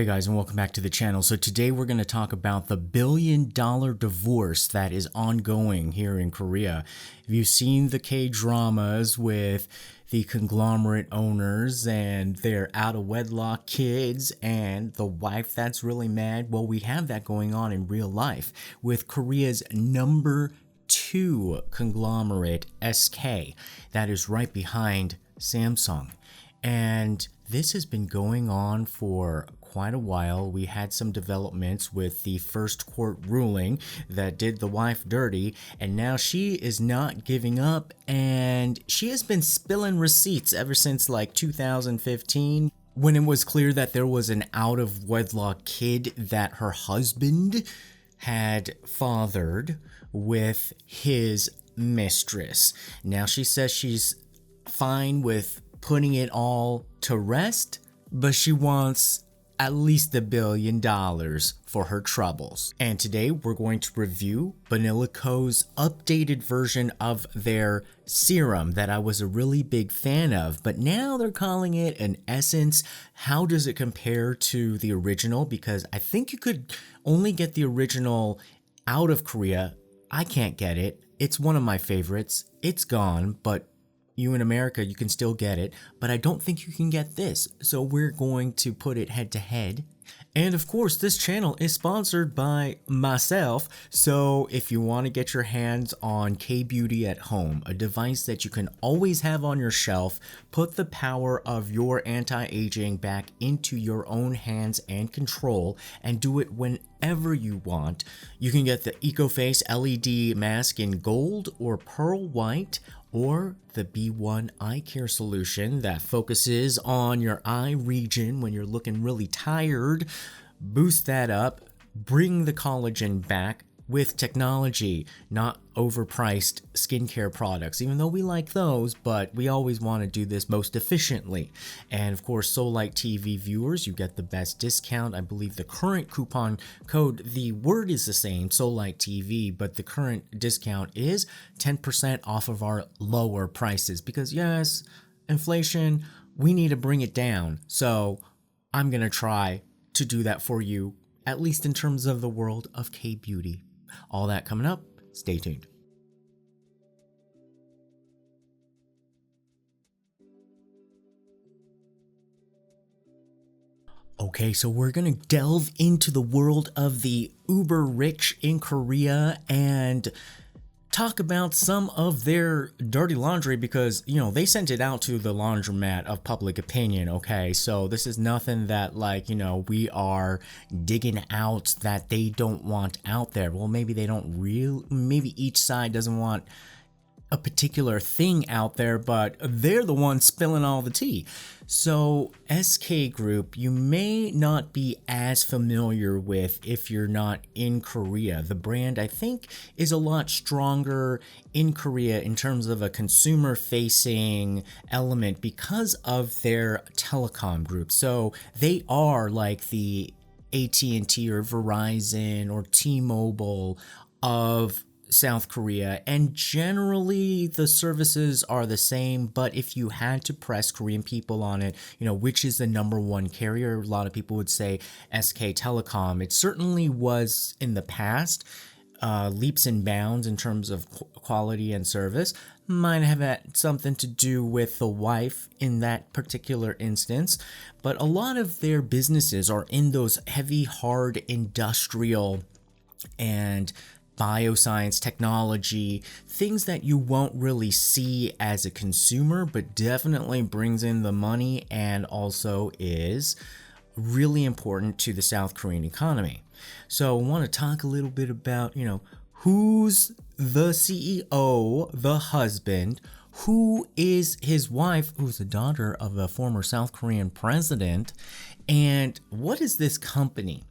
Hey guys, and welcome back to the channel. So today we're going to talk about the billion-dollar divorce that is ongoing here in Korea. Have you seen the K-dramas with the conglomerate owners and their out-of-wedlock kids and the wife that's really mad? Well, we have that going on in real life with Korea's #2 conglomerate, SK, that is right behind Samsung. And this has been going on for quite a while. We had some developments with the first court ruling that did the wife dirty, and now she is not giving up, and she has been spilling receipts ever since like 2015 when it was clear that there was an out-of-wedlock kid that her husband had fathered with his mistress. Now she says she's fine with putting it all to rest, but she wants at least $1 billion for her troubles. And today we're going to review BANILA Co.'s updated version of their serum that I was a really big fan of, but now they're calling it an essence. How does it compare to the original? Because I think you could only get the original out of Korea. I can't get it. It's one of my favorites. It's gone, but you in America, you can still get it, but I don't think you can get this. So we're going to put it head to head. And of course, this channel is sponsored by myself. So if you want to get your hands on K-Beauty at home, a device that you can always have on your shelf, put the power of your anti-aging back into your own hands and control, and do it whenever you want. You can get the EcoFace LED mask in gold or pearl white, or the B1 eye care solution that focuses on your eye region when you're looking really tired. Boost that up, bring the collagen back with technology, not overpriced skincare products, even though we like those, but we always want to do this most efficiently. And of course, Seoulite TV viewers, you get the best discount. I believe the current coupon code, the word is the same, Seoulite TV, but the current discount is 10% off of our lower prices, because yes, inflation, we need to bring it down. So I'm going to try to do that for you, at least in terms of the world of K-Beauty. All that coming up. Stay tuned. Okay, so we're gonna delve into the world of the uber rich in Korea and talk about some of their dirty laundry, because, you know, they sent it out to the laundromat of public opinion, okay? So this is nothing that, like, you know, we are digging out that they don't want out there. Well, maybe they don't maybe each side doesn't want a particular thing out there, but they're the ones spilling all the tea. So SK Group, you may not be as familiar with if you're not in Korea. The brand, I think, is a lot stronger in Korea in terms of a consumer-facing element because of their Telecom group. So they are like the AT&T or Verizon or T-Mobile of South Korea, and generally the services are the same. But if you had to press Korean people on it, you know, which is the #1 carrier, a lot of people would say SK Telecom. It certainly was in the past, leaps and bounds in terms of quality and service. Might have had something to do with the wife in that particular instance, but a lot of their businesses are in those heavy, hard industrial and bioscience, technology, things that you won't really see as a consumer, but definitely brings in the money and also is really important to the South Korean economy. So I want to talk a little bit about, you know, who's the CEO, the husband, who is his wife, who's the daughter of a former South Korean president, and what is this company?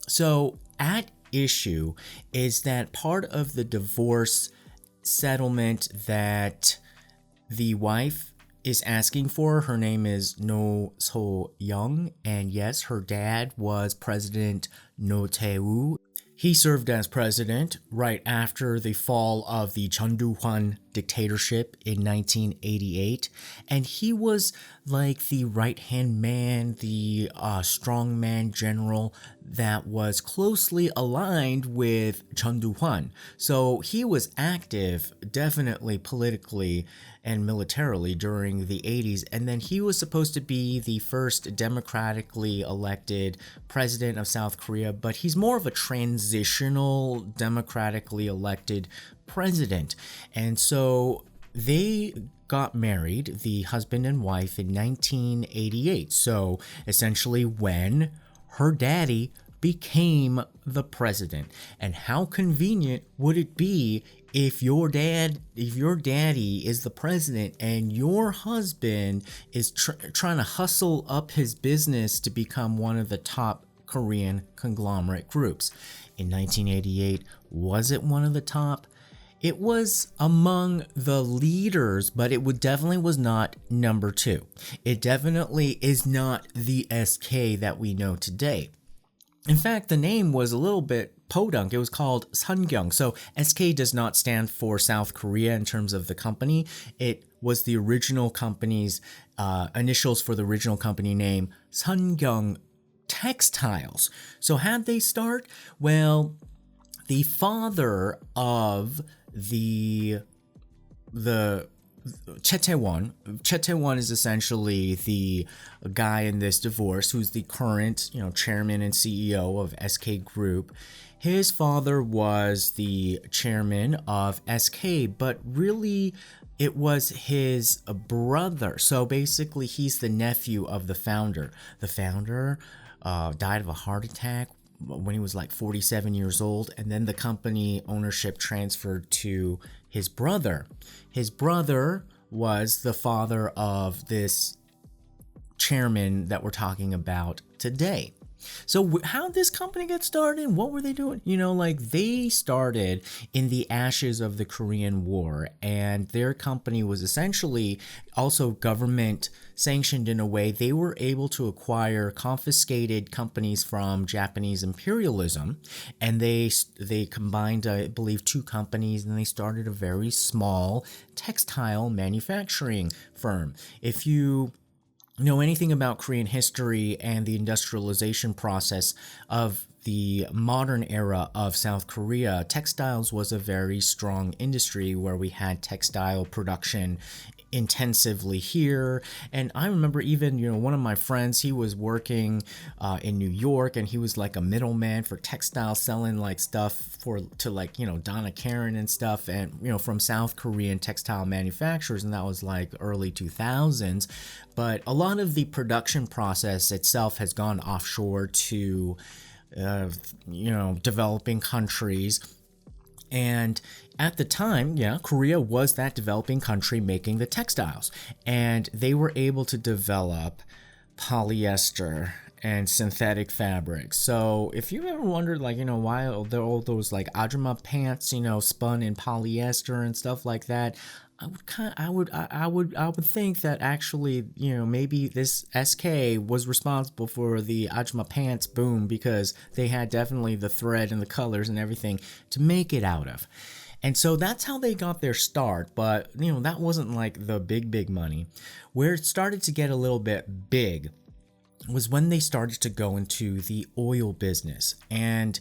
So at issue is that part of the divorce settlement that the wife is asking for, her name is No So-young, and yes, her dad was President No Tae-woo. He served as president right after the fall of the Chundu-hwan dictatorship in 1988, and he was like the right-hand man, the strongman general that was closely aligned with Chun Doo-hwan. So he was active, definitely politically and militarily during the 80s, and then he was supposed to be the first democratically elected president of South Korea, but he's more of a transitional democratically elected president. And so they got married, the husband and wife, in 1988. So essentially when her daddy became the president. And how convenient would it be if your daddy is the president and your husband is trying to hustle up his business to become one of the top Korean conglomerate groups? In 1988, was it one of the top? It was among the leaders, but it definitely was not number 2. It definitely is not the SK that we know today. In fact, the name was a little bit podunk. It was called Sungyung. So SK does not stand for South Korea in terms of the company. It was the original company's initials for the original company name, Sungyung Textiles. So how'd they start? Well, the father of the Chey Tae-won. Chey Tae-won is essentially the guy in this divorce who's the current, chairman and CEO of SK Group. His father was the chairman of SK, but really it was his brother. So basically he's the nephew of the founder. The founder died of a heart attack when he was like 47 years old, and then the company ownership transferred to his brother. His brother was the father of this chairman that we're talking about today. So how did this company get started? What were they doing? They started in the ashes of the Korean War, and their company was essentially also government sanctioned in a way. They were able to acquire confiscated companies from Japanese imperialism, and they combined, I believe, 2 companies, and they started a very small textile manufacturing firm. If you know anything about Korean history and the industrialization process of the modern era of South Korea, textiles was a very strong industry where we had textile production intensively here. And I remember even, one of my friends, he was working in New York, and he was like a middleman for textiles, selling like stuff to Donna Karan and stuff, and from South Korean textile manufacturers, and that was like early 2000s. But a lot of the production process itself has gone offshore to developing countries. And at the time, Korea was that developing country making the textiles, and they were able to develop polyester and synthetic fabrics. So if you ever wondered, why all those like ajumma pants, spun in polyester and stuff like that, I would think that actually, maybe this SK was responsible for the ajumma pants boom, because they had definitely the thread and the colors and everything to make it out of. And so that's how they got their start. But, that wasn't like the big money. Where it started to get a little bit big was when they started to go into the oil business. And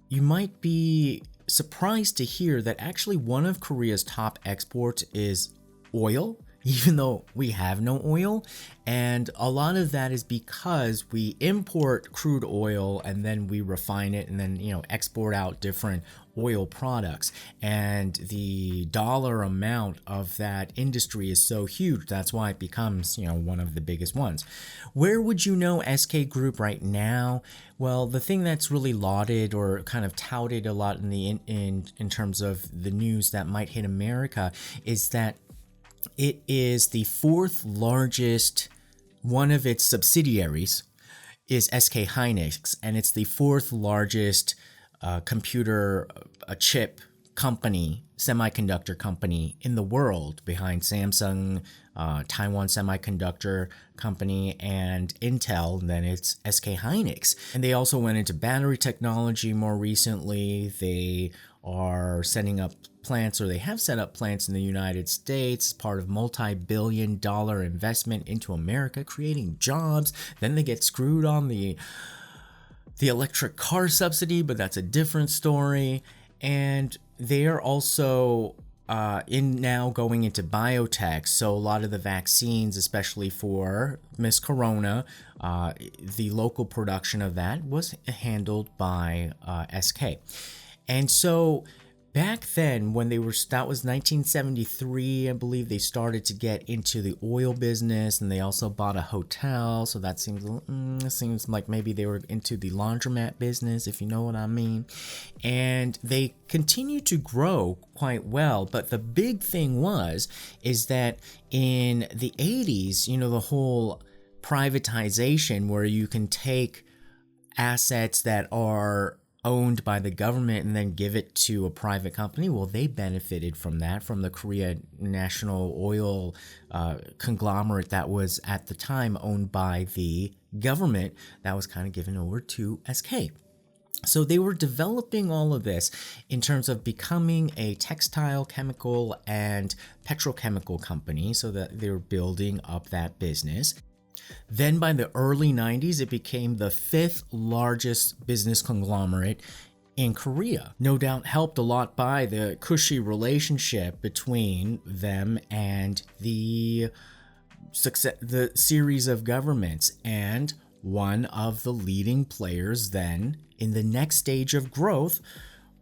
you might be surprised to hear that actually one of Korea's top exports is oil, even though we have no oil. And a lot of that is because we import crude oil and then we refine it and then, export out different oil products. And the dollar amount of that industry is so huge. That's why it becomes, one of the biggest ones. Where would you know SK Group right now? Well, the thing that's really lauded or kind of touted a lot in terms of the news that might hit America is that it is the 4th largest. One of its subsidiaries is SK Hynix, and it's the 4th largest computer chip company, semiconductor company in the world, behind Samsung, Taiwan Semiconductor Company, and Intel. And then it's SK Hynix. And they also went into battery technology more recently. They are setting up plants, or they have set up plants in the United States, part of multi-billion-dollar investment into America, creating jobs. Then they get screwed on the electric car subsidy, but that's a different story. And they are also in now going into biotech. So a lot of the vaccines, especially for Miss Corona, the local production of that was handled by SK. And so back then, when they were, that was 1973, I believe, they started to get into the oil business, and they also bought a hotel. So that seems like maybe they were into the laundromat business, if you know what I mean. And they continued to grow quite well. But the big thing is that in the 80s, you know, the whole privatization where you can take assets that are owned by the government and then give it to a private company. Well, they benefited from that, from the Korea National Oil conglomerate that was at the time owned by the government, that was kind of given over to SK. So they were developing all of this in terms of becoming a textile, chemical, and petrochemical company, so that they were building up that business. Then by the early 90s, it became the 5th largest business conglomerate in Korea. No doubt helped a lot by the cushy relationship between them and the series of governments. And one of the leading players then in the next stage of growth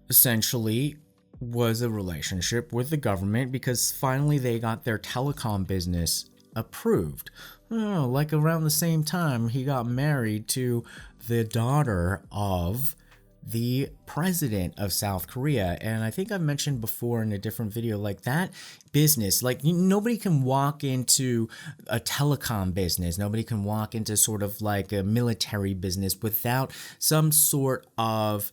essentially was a relationship with the government, because finally they got their telecom business approved. Like around the same time, he got married to the daughter of the president of South Korea. And I think I've mentioned before in a different video, like that business, like nobody can walk into a telecom business. Nobody can walk into sort of like a military business without some sort of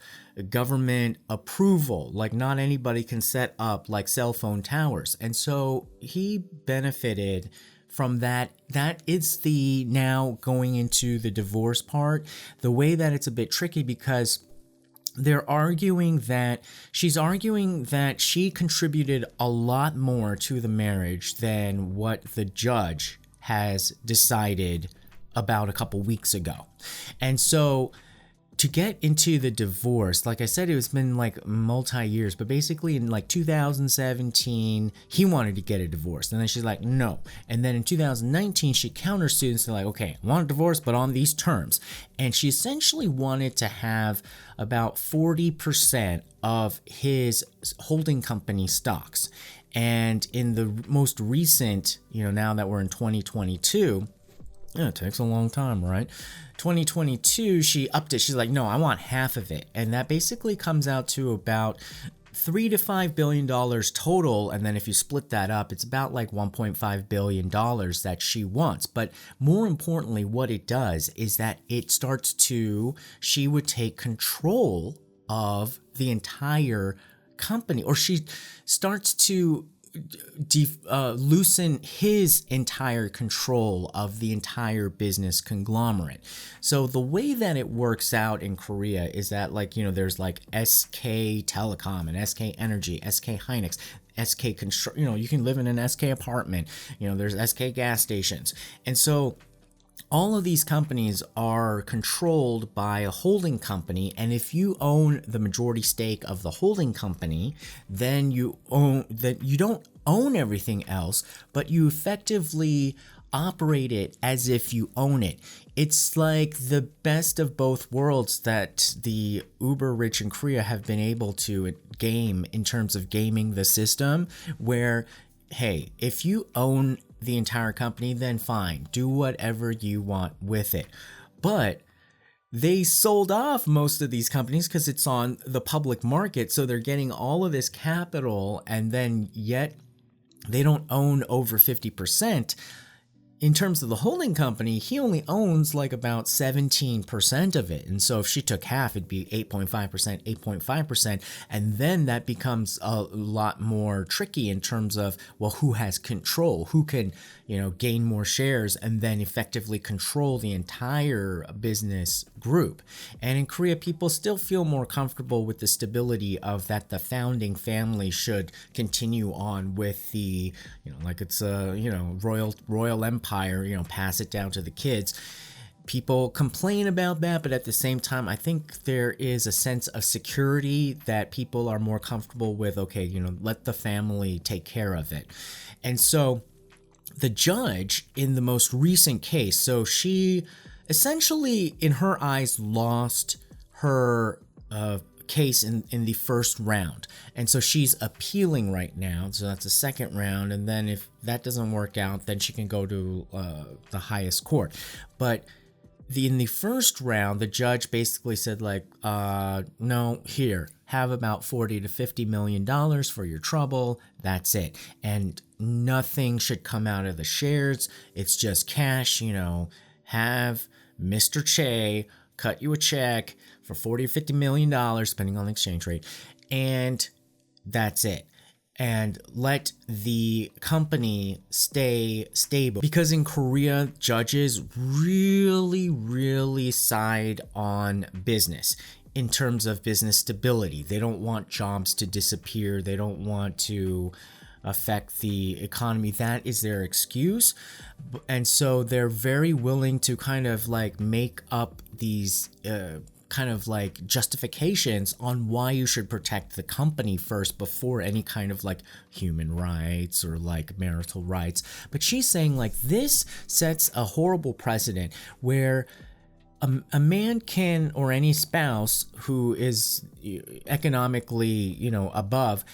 government approval. Like not anybody can set up like cell phone towers. And so he benefited from that. That is the, now going into the divorce part, the way that it's a bit tricky, because they're arguing that she's arguing that she contributed a lot more to the marriage than what the judge has decided about a couple weeks ago. And so to get into the divorce, like I said, it's been like multi-years, but basically in like 2017, he wanted to get a divorce. And then she's like, no. And then in 2019, she countersued and said like, okay, I want a divorce, but on these terms. And she essentially wanted to have about 40% of his holding company stocks. And in the most recent, you know, now that we're in 2022, yeah, it takes a long time, right? 2022, she upped it. She's like, no, I want half of it. And that basically comes out to about $3 to $5 billion total. And then if you split that up, it's about like $1.5 billion that she wants. But more importantly, what it does is that it starts to, she would take control of the entire company, or she starts to loosen his entire control of the entire business conglomerate. So the way that it works out in Korea is that, like, you know, there's like SK Telecom and SK Energy, SK Hynix, SK Construct, you know, you can live in an SK apartment, you know, there's SK gas stations. And so all of these companies are controlled by a holding company, and if you own the majority stake of the holding company, then you don't own everything else, but you effectively operate it as if you own it. It's like the best of both worlds that the uber rich in Korea have been able to game in terms of gaming the system, where, hey, if you own the entire company, then fine, do whatever you want with it. But they sold off most of these companies because it's on the public market, so they're getting all of this capital, and then yet they don't own over 50%. in terms of the holding company, he only owns like about 17% of it. And so if she took half, it'd be 8.5%, 8.5%. And then that becomes a lot more tricky in terms of, well, who has control? Who can, gain more shares and then effectively control the entire business group? And in Korea, people still feel more comfortable with the stability of that the founding family should continue on with the, like it's a, royal empire, pass it down to the kids. People complain about that, but at the same time, I think there is a sense of security that people are more comfortable with. Okay, let the family take care of it. And so the judge in the most recent case, so she essentially, in her eyes, lost her case in the first round. And so she's appealing right now. So that's the second round. And then if that doesn't work out, then she can go to the highest court. But in the first round, the judge basically said like, no, here, have about $40 to $50 million for your trouble. That's it. And nothing should come out of the shares. It's just cash, have Mr. Chey cut you a check for $40 to $50 million, depending on the exchange rate. And that's it. And let the company stay stable. Because in Korea, judges really, really side on business in terms of business stability. They don't want jobs to disappear. They don't want to affect the economy. That is their excuse. And so they're very willing to kind of like make up these kind of like justifications on why you should protect the company first before any kind of like human rights or like marital rights. But she's saying like this sets a horrible precedent where a man can, or any spouse who is economically, above,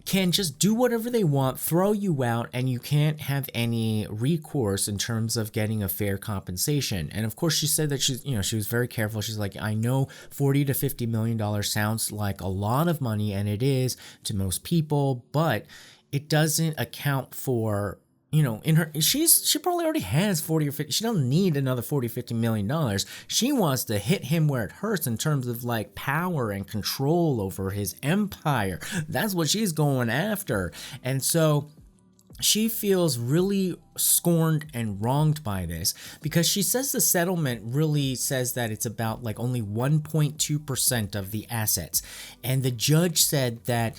can just do whatever they want, throw you out, and you can't have any recourse in terms of getting a fair compensation. And of course, she said that she was very careful. She's like, I know $40 to $50 million sounds like a lot of money, and it is to most people, but it doesn't account for, in her, she probably already has 40 or 50. She don't need another 40, $50 million. She wants to hit him where it hurts in terms of like power and control over his empire. That's what she's going after. And so she feels really scorned and wronged by this because she says the settlement really says that it's about like only 1.2% of the assets. And the judge said that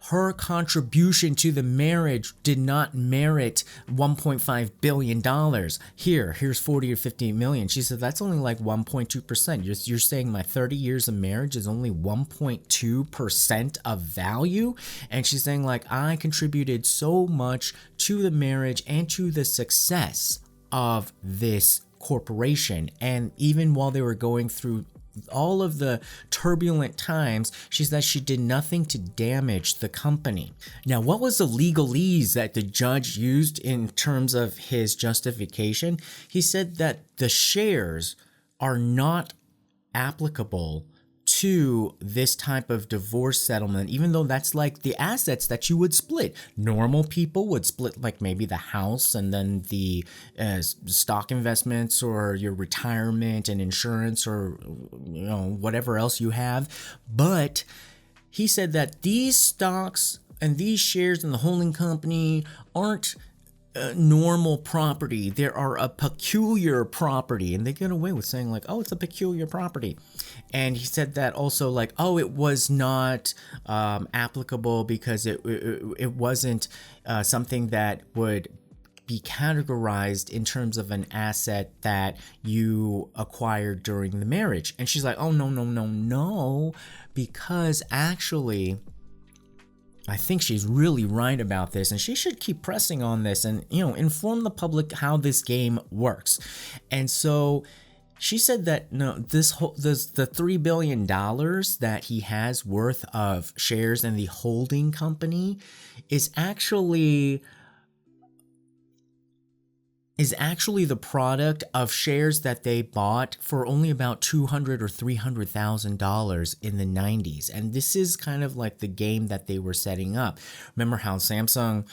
her contribution to the marriage did not merit $1.5 billion. Here's 40 or 50 million. She said, that's only like 1.2%. You're saying my 30 years of marriage is only 1.2% of value? And she's saying like, I contributed so much to the marriage and to the success of this corporation. And even while they were going through all of the turbulent times, she said she did nothing to damage the company. Now, what was the legalese that the judge used in terms of his justification? He said that the shares are not applicable to this type of divorce settlement, even though that's like the assets that you would split. Normal people would split like maybe the house and then the stock investments or your retirement and insurance or whatever else you have. But he said that these stocks and these shares in the holding company aren't normal property. They are a peculiar property, and they get away with saying like, oh, it's a peculiar property. And he said that also like, oh, it was not applicable because it wasn't something that would be categorized in terms of an asset that you acquired during the marriage. And she's like, oh, no, because actually I think she's really right about this, and she should keep pressing on this and, inform the public how this game works. And so she said that no, the $3 billion that he has worth of shares in the holding company is actually the product of shares that they bought for only about $200,000 or $300,000 in the 90s. And this is kind of like the game that they were setting up. Remember how Samsung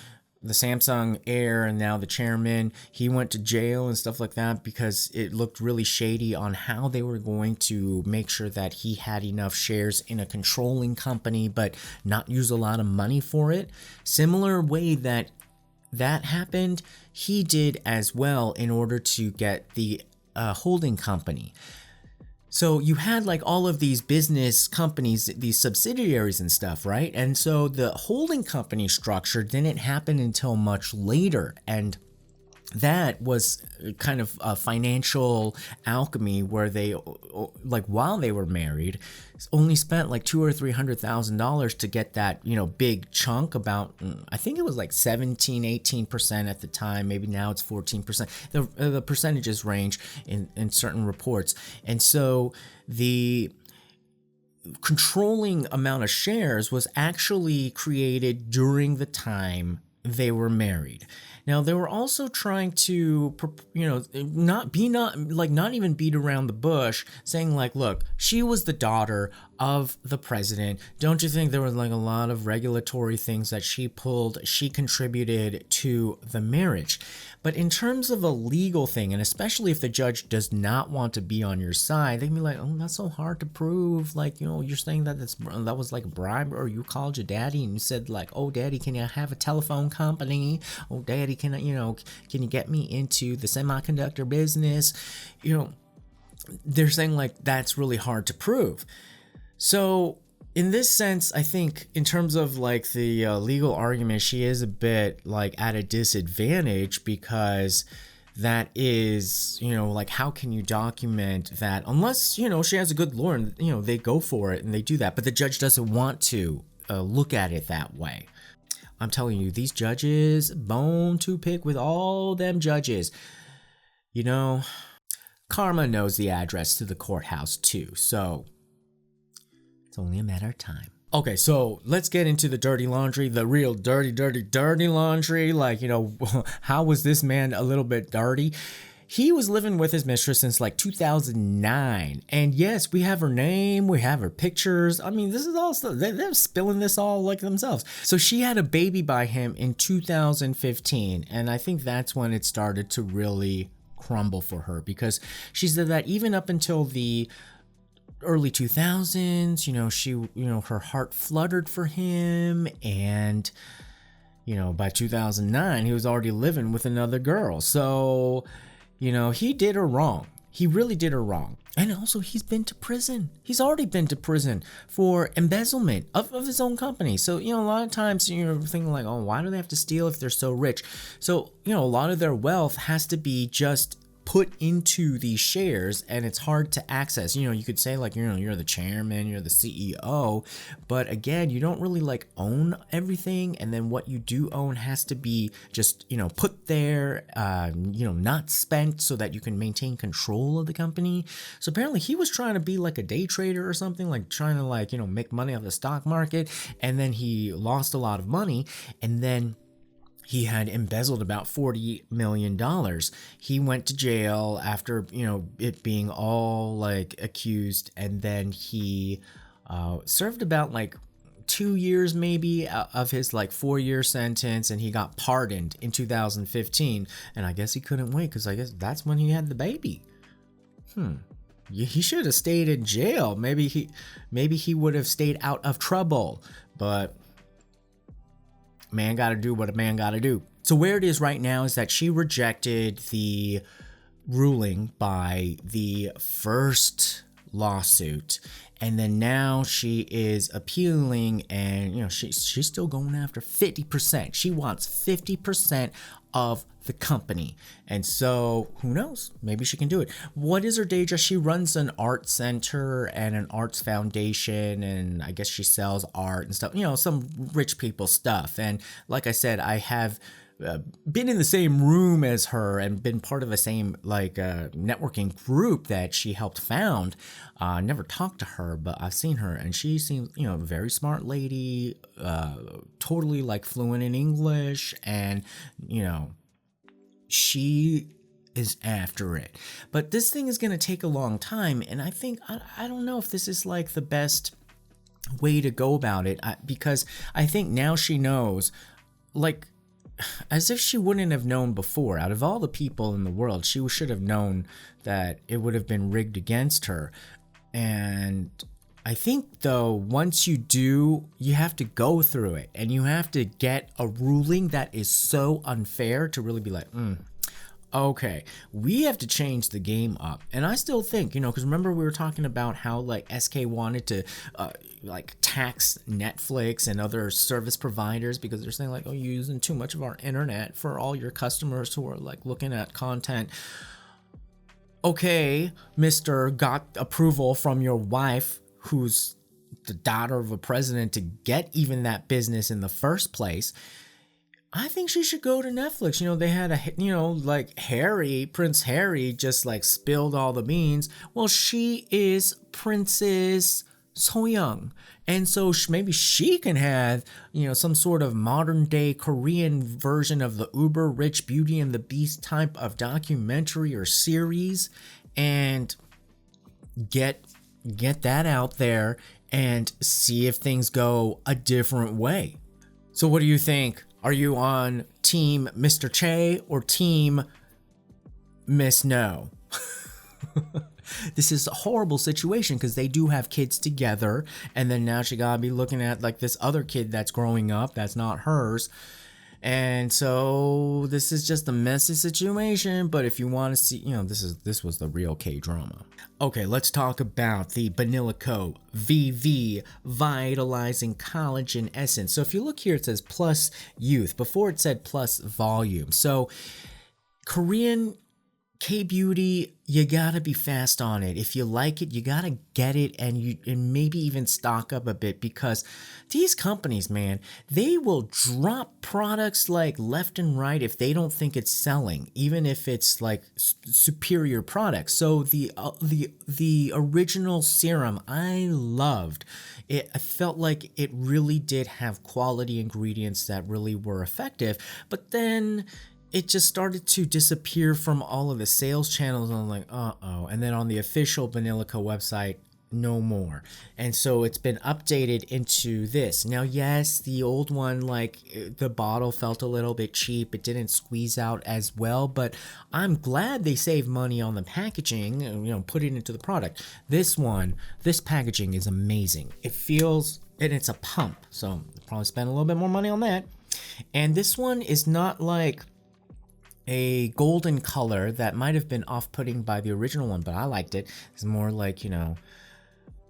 the Samsung heir and now the chairman, he went to jail and stuff like that because it looked really shady on how they were going to make sure that he had enough shares in a controlling company but not use a lot of money for it. Similar way that happened, he did as well in order to get the holding company. So you had like all of these business companies, these subsidiaries and stuff, right? And so the holding company structure didn't happen until much later. And that was kind of a financial alchemy where they, like while they were married, only spent like $200,000 or $300,000 to get that, big chunk. About, I think it was like 18% at the time. Maybe now it's 14%. The percentages range in certain reports. And so the controlling amount of shares was actually created during the time they were married. Now, they were also trying to, not even beat around the bush, saying like, look, she was the daughter of the president. Don't you think there was like a lot of regulatory things that she pulled? She contributed to the marriage. But in terms of a legal thing, and especially if the judge does not want to be on your side, they can be like, oh, that's so hard to prove. Like, you're saying that that was like a bribe, or you called your daddy and you said like, oh, daddy, can you have a telephone company? Oh, daddy, can you get me into the semiconductor business? They're saying like that's really hard to prove. So in this sense, I think in terms of like the legal argument, she is a bit like at a disadvantage because that is, like how can you document that unless, she has a good lawyer and, they go for it and they do that. But the judge doesn't want to look at it that way. I'm telling you, these judges, bone to pick with all them judges. Karma knows the address to the courthouse too, so it's only a matter of time. Okay, so let's get into the dirty laundry, the real dirty laundry. Like, how was this man a little bit dirty? He was living with his mistress since like 2009. And yes, we have her name, we have her pictures. I mean, this is all stuff. They're spilling this all like themselves. So she had a baby by him in 2015. And I think that's when it started to really crumble for her, because she said that even up until the early 2000s, she, her heart fluttered for him. And, by 2009, he was already living with another girl. So, he did her wrong. He really did her wrong. And also, he's been to prison. He's already been to prison for embezzlement of his own company. So, a lot of times you're thinking like, oh, why do they have to steal if they're so rich? So, a lot of their wealth has to be just put into these shares, and it's hard to access. You could say like, you're the chairman, you're the CEO, but again, you don't really like own everything. And then what you do own has to be just, put there, not spent, so that you can maintain control of the company. So apparently he was trying to be like a day trader or something, like trying to like, make money off the stock market. And then he lost a lot of money, and then he had embezzled about $40 million. He went to jail after, it being all like accused. And then he served about like 2 years maybe of his like 4-year sentence. And he got pardoned in 2015. And I guess he couldn't wait, because I guess that's when he had the baby. He should have stayed in jail. Maybe he would have stayed out of trouble. But man gotta do what a man gotta do. So where it is right now is that she rejected the ruling by the first lawsuit, and then now she is appealing, and she's still going after 50%. She wants 50% of the company. And so who knows, maybe she can do it. What is her day job? She runs an art center and an arts foundation, and I guess she sells art and stuff, some rich people stuff. And like I said, I have been in the same room as her and been part of the same networking group that she helped found. Never talked to her, but I've seen her, and she seems, a very smart lady, totally like fluent in English, and she is after it. But this thing is going to take a long time, and I think I don't know if this is like the best way to go about it, because I think now she knows, like, as if she wouldn't have known before. Out of all the people in the world, she should have known that it would have been rigged against her. And I think, though, once you do, you have to go through it and you have to get a ruling that is so unfair to really be like, okay, we have to change the game up. And I still think, because remember we were talking about how like SK wanted to like tax Netflix and other service providers because they're saying like, oh, you're using too much of our internet for all your customers who are like looking at content. Okay, Mr. got approval from your wife, who's the daughter of a president, to get even that business in the first place. I think she should go to Netflix. They had like Prince Harry just like spilled all the beans. Well, she is Princess Soyoung. And so maybe she can have, some sort of modern day Korean version of the uber rich Beauty and the Beast type of documentary or series and get that out there and see if things go a different way. So what do you think? Are you on team Mr. Chey or team Miss No? This is a horrible situation because they do have kids together, and then now she gotta be looking at like this other kid that's growing up that's not hers. And so this is just a messy situation, but if you want to see, this was the real K-drama. Okay, let's talk about the BANILA Co. VV Vitalizing Collagen Essence. So if you look here, it says plus youth. Before it said plus volume. So Korean K-beauty, you gotta be fast on it. If you like it, you gotta get it, and maybe even stock up a bit, because these companies, man, they will drop products like left and right if they don't think it's selling, even if it's like superior products. So the original serum I loved. I felt like it really did have quality ingredients that really were effective, but then it just started to disappear from all of the sales channels, and I'm like, and then on the official BANILA Co. website, no more. And so it's been updated into this. Now, yes, the old one, like the bottle felt a little bit cheap. It didn't squeeze out as well, but I'm glad they saved money on the packaging and, put it into the product. This packaging is amazing. It feels, and it's a pump, so probably spend a little bit more money on that. And this one is not like a golden color that might have been off-putting by the original one, but I liked it. It's more like,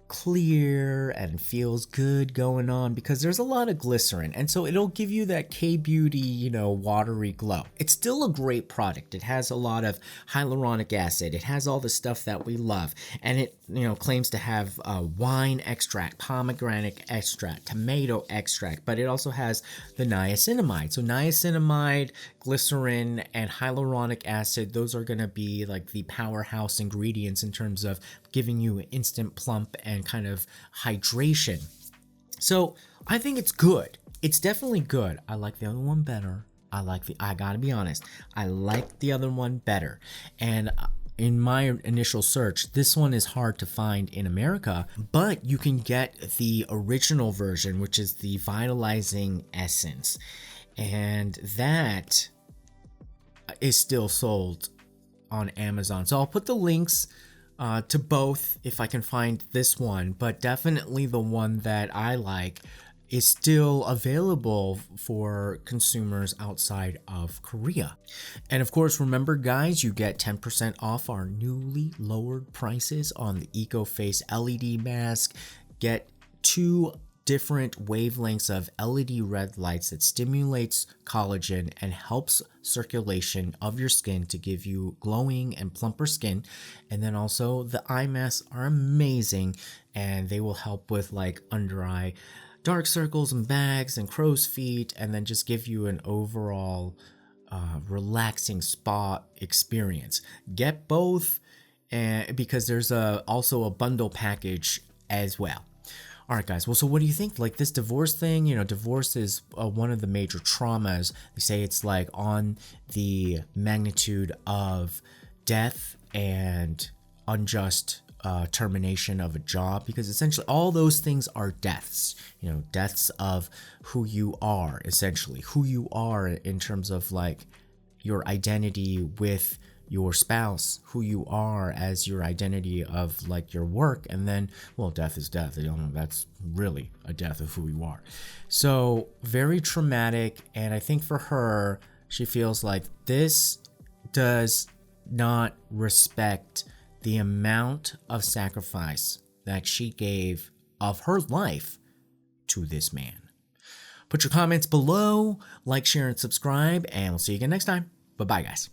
clear and feels good going on because there's a lot of glycerin, and so it'll give you that K-beauty, watery glow. It's still a great product. It has a lot of hyaluronic acid. It has all the stuff that we love, and it claims to have wine extract, pomegranate extract, tomato extract, but it also has the niacinamide. So niacinamide, glycerin, and hyaluronic acid, those are going to be like the powerhouse ingredients in terms of giving you an instant plump and kind of hydration. So I think it's good. It's definitely good. I like the other one better. I gotta be honest, I like the other one better. And in my initial search, this one is hard to find in America, but you can get the original version, which is the Vitalizing Essence. And that is still sold on Amazon. So I'll put the links to both if I can find this one, but definitely the one that I like is still available for consumers outside of Korea. And of course, remember guys, you get 10% off our newly lowered prices on the EcoFace LED mask. Get 2 different wavelengths of LED red lights that stimulates collagen and helps circulation of your skin to give you glowing and plumper skin. And then also the eye masks are amazing, and they will help with like under eye dark circles and bags and crow's feet, and then just give you an overall relaxing spa experience. Get both, because there's also a bundle package as well. All right, guys. Well, so what do you think? Like this divorce thing, divorce is one of the major traumas. They say it's like on the magnitude of death and unjust termination of a job, because essentially all those things are deaths, you know, deaths of who you are, essentially who you are in terms of like your identity with your spouse, who you are as your identity of like your work, and then, well, death is death. You know, that's really a death of who you are. So very traumatic, and I think for her, she feels like this does not respect the amount of sacrifice that she gave of her life to this man. Put your comments below, like, share, and subscribe, and we'll see you again next time. Bye-bye, guys.